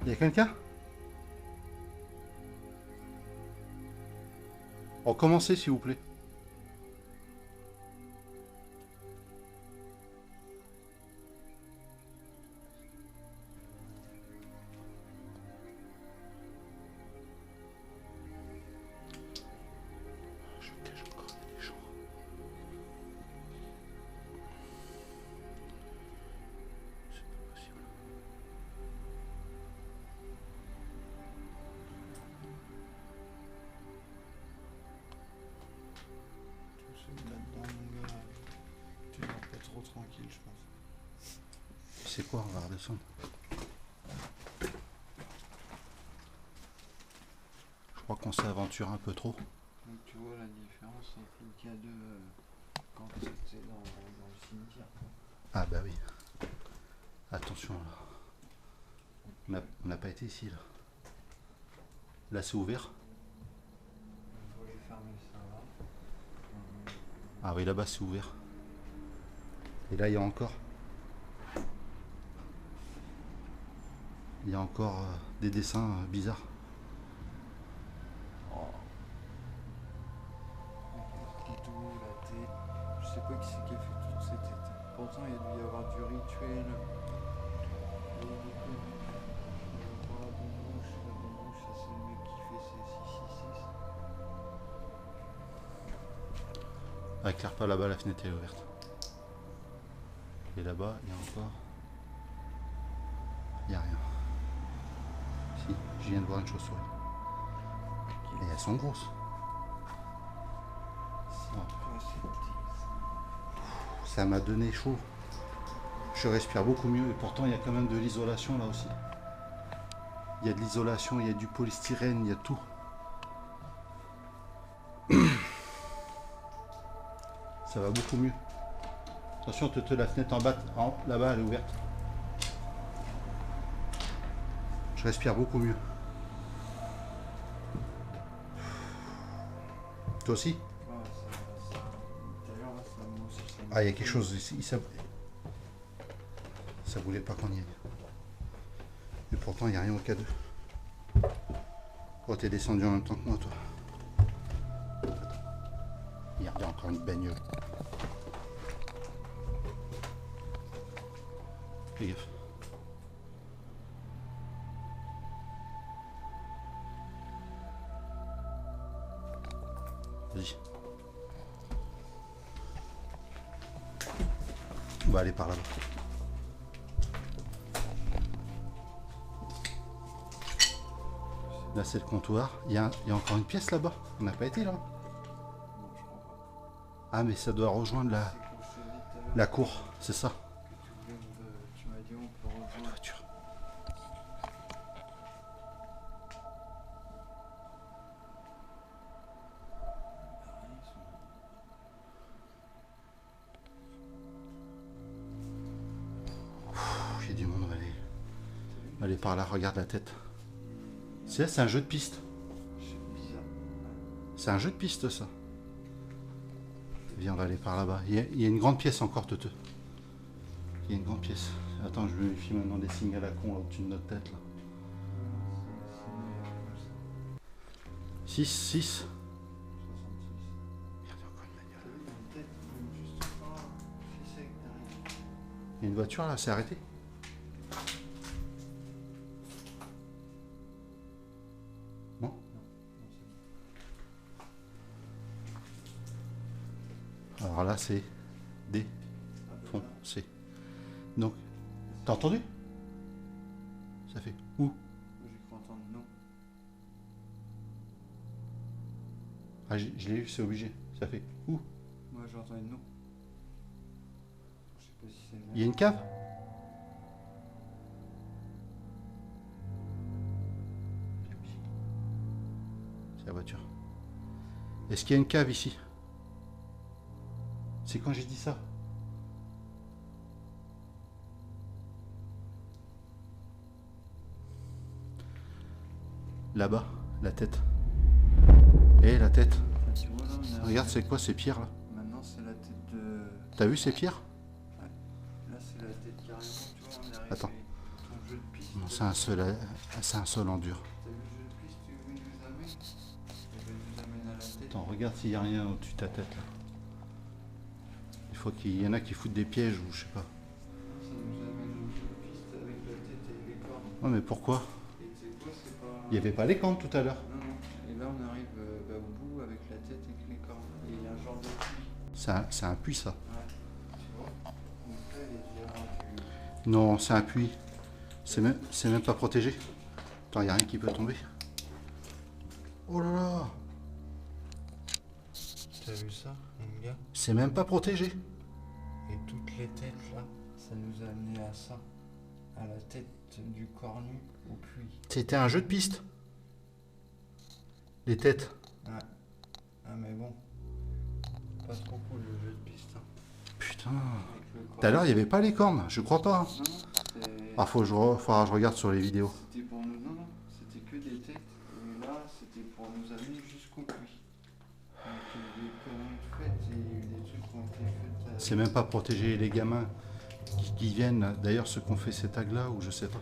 Il y a quelqu'un? Recommencez s'il vous plaît. Je cache encore des gens. C'est pas possible. Là-dedans, mon gars, tu vas pas trop tranquille, je pense. C'est quoi? On va redescendre. Je crois qu'on s'aventure un peu trop. Donc tu vois la différence entre le K2 quand c'était dans le cimetière. Ah bah oui. Attention là. On n'a pas été ici là. Là c'est ouvert. Il faut les fermer, ça va. Ah oui, là-bas c'est ouvert. Et là il y a encore. Il y a encore des dessins bizarres. La tête, je sais pas qui c'est qui a fait toute cette tête. Pourtant il y a dû y avoir du rituel. Il y a des conneries. La bombe rouge, ça c'est le mec qui fait ses 666. Ah, éclaire pas là-bas, la fenêtre est ouverte. Et là-bas, il y a encore. Il n'y a rien. Si, je viens de voir une chauve-souris. Et elles sont grosses. Ça m'a donné chaud. Je respire beaucoup mieux et pourtant il y a quand même de l'isolation là aussi. Il y a de l'isolation, il y a du polystyrène, il y a tout. Ça va beaucoup mieux. Attention, la fenêtre en bas, là-bas elle est ouverte. Je respire beaucoup mieux. Toi aussi? Ah, il y a quelque chose ici, ça voulait pas qu'on y aille. Et pourtant, il n'y a rien au K2. Oh, t'es descendu en même temps que moi, toi. Il y a encore une bagnole. Fais gaffe. Vas-y. On va aller par là-bas. Là c'est le comptoir. Il y a encore une pièce là-bas. On n'a pas été là. Non, je crois pas. Ah mais ça doit rejoindre C'est quand je te dis tout à l'heure la cour, c'est ça. que tu m'as dit on peut rejoindre. Voiture. J'ai du monde, on va aller par là, regarde la tête. C'est un jeu de piste. C'est bizarre. C'est un jeu de piste ça. Viens, on va aller par là-bas. Il y a une grande pièce encore, Teuteux. Il y a une grande pièce. Attends, je vérifie maintenant des signes à la con là, au-dessus de notre tête là. 6, 6. 66. Merde, il y a encore une bagnole. T'as vu, il y a une tête juste par là. Je sais que derrière. Il y a une voiture là, c'est arrêté. Non? Non, c'est bon. Alors là, c'est D, Ah, ben fond, là, C. Donc, t'as entendu? Ça fait où? j'ai cru entendre non. Ah, je l'ai eu, c'est obligé. Ça fait où? Moi j'ai entendu non. Je sais pas si c'est le même. Il y a une cave? C'est la voiture. Est-ce qu'il y a une cave ici? C'est quand j'ai dit ça? Là-bas, la tête. Et la tête. Ah, tu vois là, on est Regarde, c'est quoi ces pierres là? Maintenant c'est la tête de. T'as vu ces pierres? Là c'est la tête carrément, tu vois, on est arrivé. Attends. Ton jeu de piste. Non, c'est un sol en dur. T'as vu le jeu de piste, tu veux nous amener? Eh ben, nous amène à la tête. Attends, regarde s'il n'y a rien au-dessus de ta tête là. Il faut qu'il y en a qui foutent des pièges ou je sais pas. Ça nous amène au jeu de piste avec la tête et les cornes. Ouais, mais pourquoi? Et tu sais quoi, c'est pas. Il n'y avait pas les cornes tout à l'heure. Non, non. Et là on arrive au bout avec la tête et les cornes. Et il y a un genre de puits. C'est un puits ça. Ouais. Tu vois? Donc là il est déjà du. Non, c'est un puits. C'est même pas protégé. Attends, il n'y a rien qui peut tomber. Oh là là! T'as vu ça, mon gars? C'est même pas protégé. Et toutes les têtes là, ça nous a amené à ça. À la tête du cornu au puits. C'était un jeu de piste. Les têtes. Ouais. Ah mais bon. Pas trop cool le jeu de piste. Hein. Putain. Avec le Tout à l'heure, il n'y avait pas les cornes. Je crois pas. Hein. Non, non, c'était. Ah, faudra que je regarde sur les vidéos. C'était pour nous. Non, non, c'était que des têtes. Et là, c'était pour nous amener jusqu'au puits. Donc il y a eu des conneries faites et il y a eu des trucs qui ont été faits. C'est même pas protégé les gamins qui viennent. D'ailleurs, ceux qui ont fait ces tags là, ou je sais pas.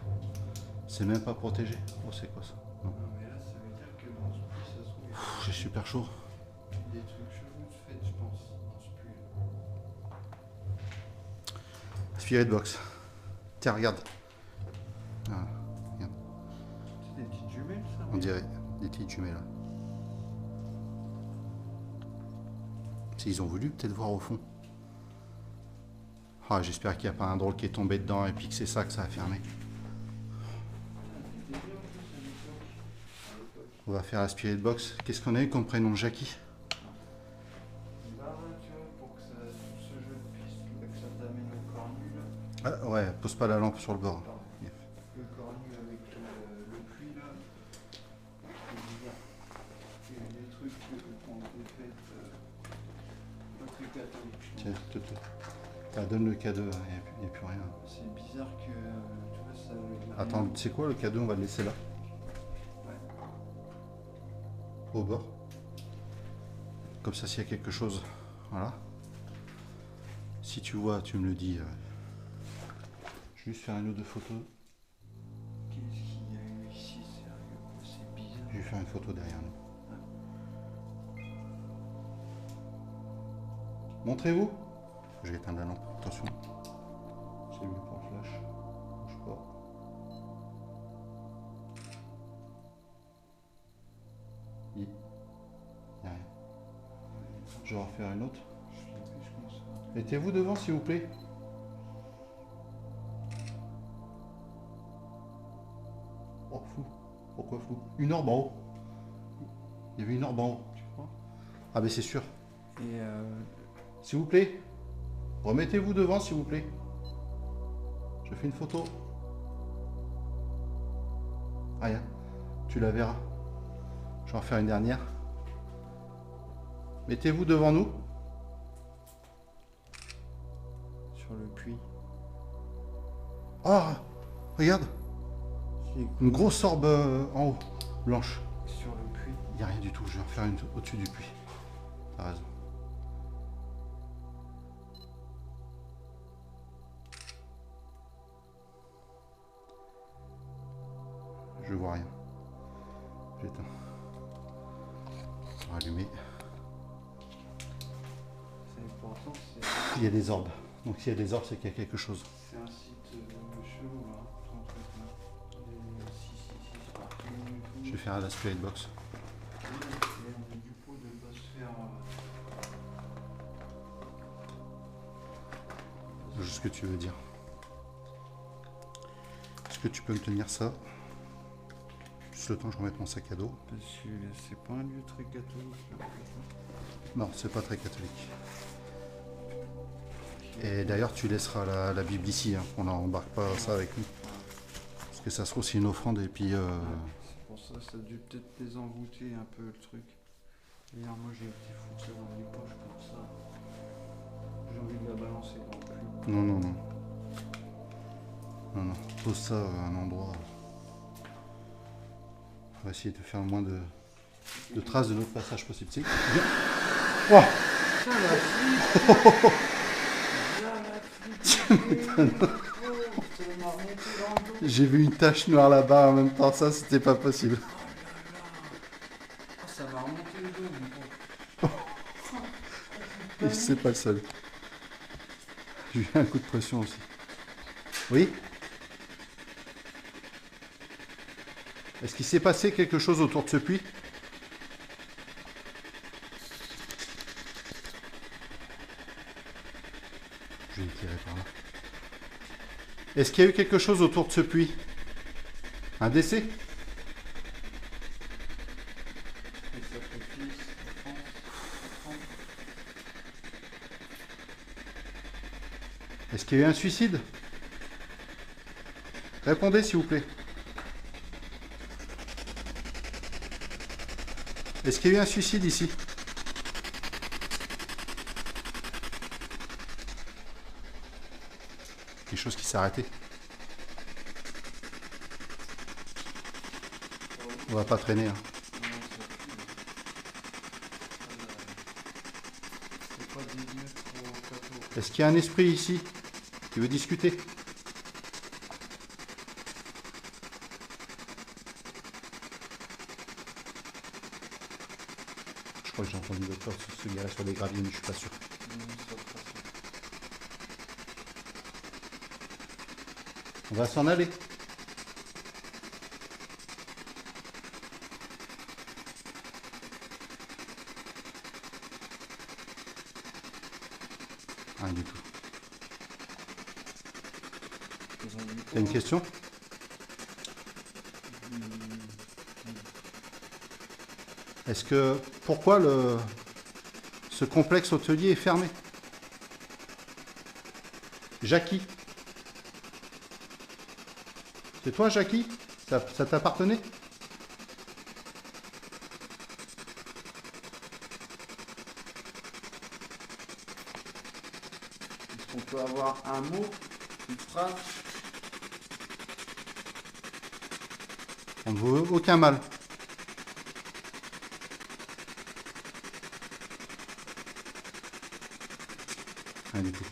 C'est même pas protégé. Oh, c'est quoi ça? Non. Non, mais là, ça veut dire que dans ce puits, ça se trouve. Pff, j'ai super chaud. Des trucs chelous de fait, je pense, dans ce puits. Spirit box. Tiens, regarde. Ah, regarde. C'est des petites jumelles, ça? On dirait des petites jumelles là. Ils ont voulu peut-être voir au fond. Ah, j'espère qu'il n'y a pas un drôle qui est tombé dedans et puis que c'est ça que ça a fermé. On va faire la Spirit box. Qu'est-ce qu'on a eu comme prénom? Jackie? Là, tu vois, pour que ça, ce jeu de piste, là, que ça t'amène au cornu, là. Ah, ouais, pose pas la lampe sur le bord. Pardon. Le cornu avec le puits, là. C'est bizarre. Il y a des trucs qui ont été faits. Pas très catholiques, je Tiens, pense. donne le cadeau, il n'y a plus rien. C'est bizarre que, tu vois, ça. Il y a Attends, rien. tu sais quoi, le cadeau, on va le laisser là. Ouais. Au bord. Comme ça, s'il y a quelque chose, voilà. Si tu vois, tu me le dis. Je vais juste faire une ou deux photos. Qu'est-ce qu'il y a eu ici, sérieux, quoi, c'est bizarre. Je vais faire une photo derrière nous. Montrez-vous. Je vais éteindre la lampe. Attention. C'est mieux pour le flash. Bouge pas. Il n'y a rien. Je vais en refaire une autre. Je l'ai fait, je pense. Mettez-vous devant, s'il vous plaît. Oh, fou. Oh. Pourquoi flou? Une orbe en haut. Il y avait une orbe en haut. Tu crois? Ah ben c'est sûr. Et S'il vous plaît, remettez-vous devant s'il vous plaît. Je fais une photo. Rien, tu la verras. Je vais en faire une dernière. Mettez-vous devant nous. sur le puits. Oh, regarde, C'est une grosse orbe en haut, blanche. sur le puits. Il n'y a rien du tout, je vais en faire une au-dessus du puits. T'as raison. Je vois rien. J'éteins. On va allumer. C'est important, Il y a des orbes. Donc s'il y a des orbes, c'est qu'il y a quelque chose. c'est un site chelou là, ton truc là. Les 666 partout et tout. Je vais faire la spirit box. Et du coup de pas se faire. Je sais ce que tu veux dire. Est-ce que tu peux me tenir ça? Juste le temps que je remette mon sac à dos. Parce que c'est pas un lieu très catholique là. Non, c'est pas très catholique. Et d'ailleurs, tu laisseras la Bible ici. Hein. On n'embarque pas ça avec nous. Parce que ça se trouve, c'est une offrande. Et puis. C'est pour ça, ça a dû peut-être désenvoûter un peu le truc. D'ailleurs, moi j'ai été foutre ça dans les poches comme ça. J'ai envie de la balancer dans le puits. Non, non, non. Non, non. Pose ça à un endroit. On va essayer de faire le moins de traces de notre passage possible. C'est bien. Oh Putain, la flippe! Ça m'a remonté dans le dos. J'ai vu une tache noire là-bas en même temps. Ça, c'était pas possible. Ah, ça m'a remonté le dos, mon pauvre. Et c'est pas le seul. J'ai eu un coup de pression aussi. Oui? Est-ce qu'il s'est passé quelque chose autour de ce puits? Je vais éclairer par là. Est-ce qu'il y a eu quelque chose autour de ce puits? Un décès? Les sacrifices, offrande. Est-ce qu'il y a eu un suicide? Répondez s'il vous plaît. Est-ce qu'il y a eu un suicide ici? Quelque chose qui s'est arrêté. On va pas traîner. Hein. Non, c'est pas des lieux trop cathos. Est-ce qu'il y a un esprit ici qui veut discuter? Je crois que j'ai entendu d'autres choses se garer sur des graviers, mais je suis pas sûr. Non, ça passe. On va s'en aller. Rien du tout. T'as une question? Est-ce que pourquoi ce complexe hôtelier est fermé? Jackie? C'est toi, Jackie? Ça t'appartenait? Est-ce qu'on peut avoir un mot, une phrase? On ne veut aucun mal. Rien du tout.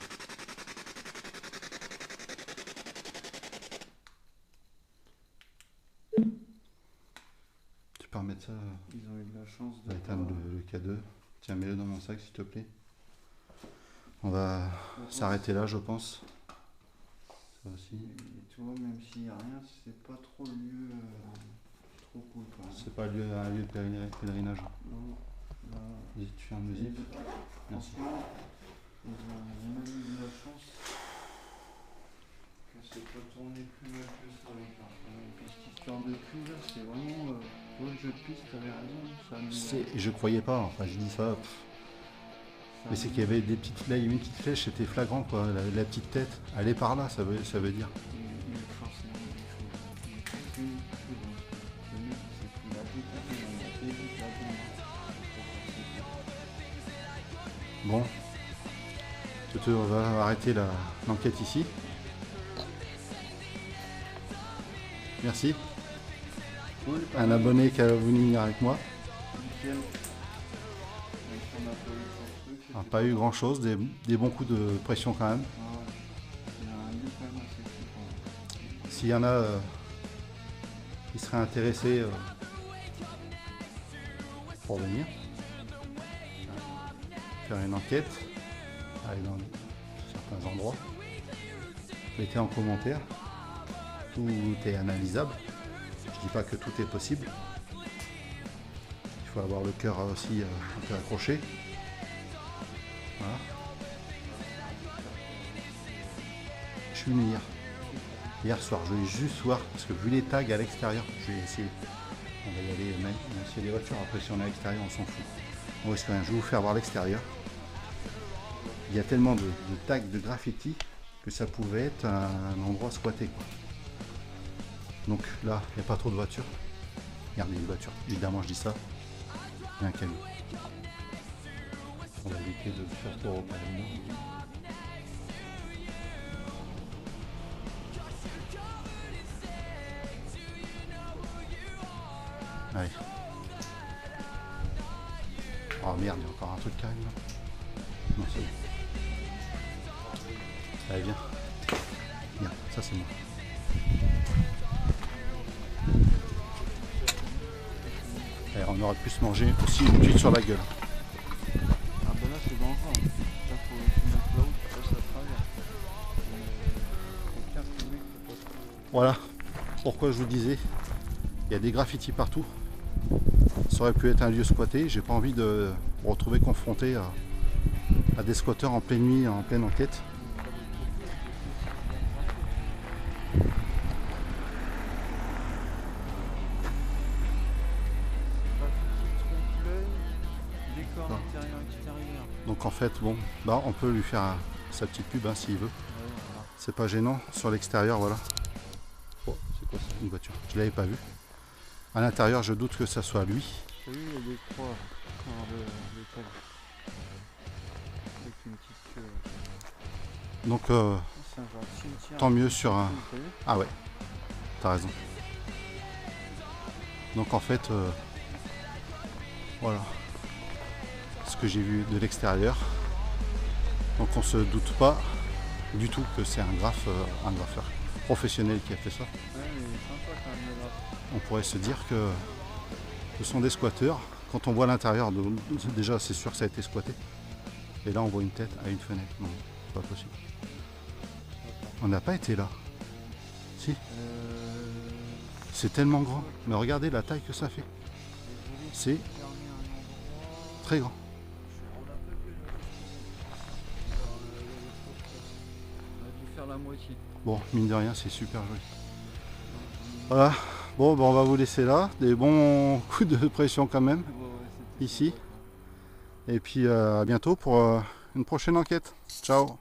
Tu peux remettre ça? Ils ont eu de la chance On va de. éteindre le K2. Tiens, mets-le dans mon sac, s'il te plaît. On va s'arrêter là, je pense. Ça aussi. Et tu vois, même s'il n'y a rien, c'est pas trop le lieu trop cool quand même. C'est pas un lieu de pèlerinage. Non, là, Tu viens de musique. Merci. franchement, ils ont même eu de la chance que C'est pas tourné plus mal que ça. Cette histoire de cul là, c'est vraiment. Pour le jeu de piste, t'avais raison. Ça Je croyais pas, enfin je dis ça. Mais c'est qu'il y avait des petites. Là il y avait une petite flèche, c'était flagrant quoi. La petite tête, elle est par là, ça veut dire. Il y a forcément des choses. Il y a aucune chose dans ce le mec il s'est pris la tête, il a fait vite la bombe. Bon. On va arrêter l'enquête ici. Merci. Cool, Un abonné qui a voulu venir avec moi. nickel. Donc on n'a pas eu grand truc. Ah, pas eu grand chose, des bons coups de pression quand même. Ah ouais. Il y a un lieu quand même assez fou. S'il y en a qui seraient intéressés pour venir faire une enquête, aller dans certains endroits, mettez en commentaire. Tout est analysable. Je dis pas que tout est possible. Il faut avoir le cœur aussi un peu accroché. Voilà. Je suis venu hier soir. Je vais juste voir parce que vu les tags à l'extérieur, je vais essayer. On va y aller même s'il y a des voitures. Après si on est à l'extérieur, on s'en fout. On risque rien. Je vais vous faire voir l'extérieur. Il y a tellement de tags de graffiti que ça pouvait être un endroit squatté quoi. Donc là, il n'y a pas trop de voitures. Regardez une voiture, évidemment je dis ça. Il y a un camion. On va éviter de faire trop au camion. Allez. Oh merde, il y a encore un truc qui arrive là. Non, c'est bon. Allez, viens. Viens, ça c'est moi. Allez, on aurait pu se manger aussi une tuile sur la gueule. Ah ben là c'est dangereux. Là faut se mettre là où tu passes à travers. C'est clair que le mec peut pas se... Voilà pourquoi je vous disais, il y a des graffitis partout. Ça aurait pu être un lieu squatté. J'ai pas envie de me retrouver confronté à des squatteurs en pleine nuit, en pleine enquête. Donc en fait, bon, bah on peut lui faire sa petite pub hein, s'il veut. C'est pas gênant. Sur l'extérieur, voilà. Oh, c'est quoi ça? Une voiture. Je l'avais pas vu. À l'intérieur, je doute que ça soit lui. T'as vu, il y a des croix de tag. Avec une petite queue. Donc C'est un genre de cimetière. tant mieux sur un. T'as vu? Ah ouais, t'as raison. Donc en fait, voilà ce que j'ai vu de l'extérieur. Donc on se doute pas du tout que c'est un graffeur professionnel qui a fait ça. Ouais, mais il est sympa quand même le graphe. On pourrait se dire que ce sont des squatteurs. Quand on voit l'intérieur, déjà c'est sûr que ça a été squatté. Et là on voit une tête à une fenêtre. Non, c'est pas possible. On n'a pas été là. Si, c'est tellement grand. Mais regardez la taille que ça fait. C'est très grand. On a dû faire la moitié. Bon, mine de rien, c'est super joli. Voilà. Bon, ben, on va vous laisser là. Des bons coups de pression quand même, ici. Et puis à bientôt pour une prochaine enquête. Ciao.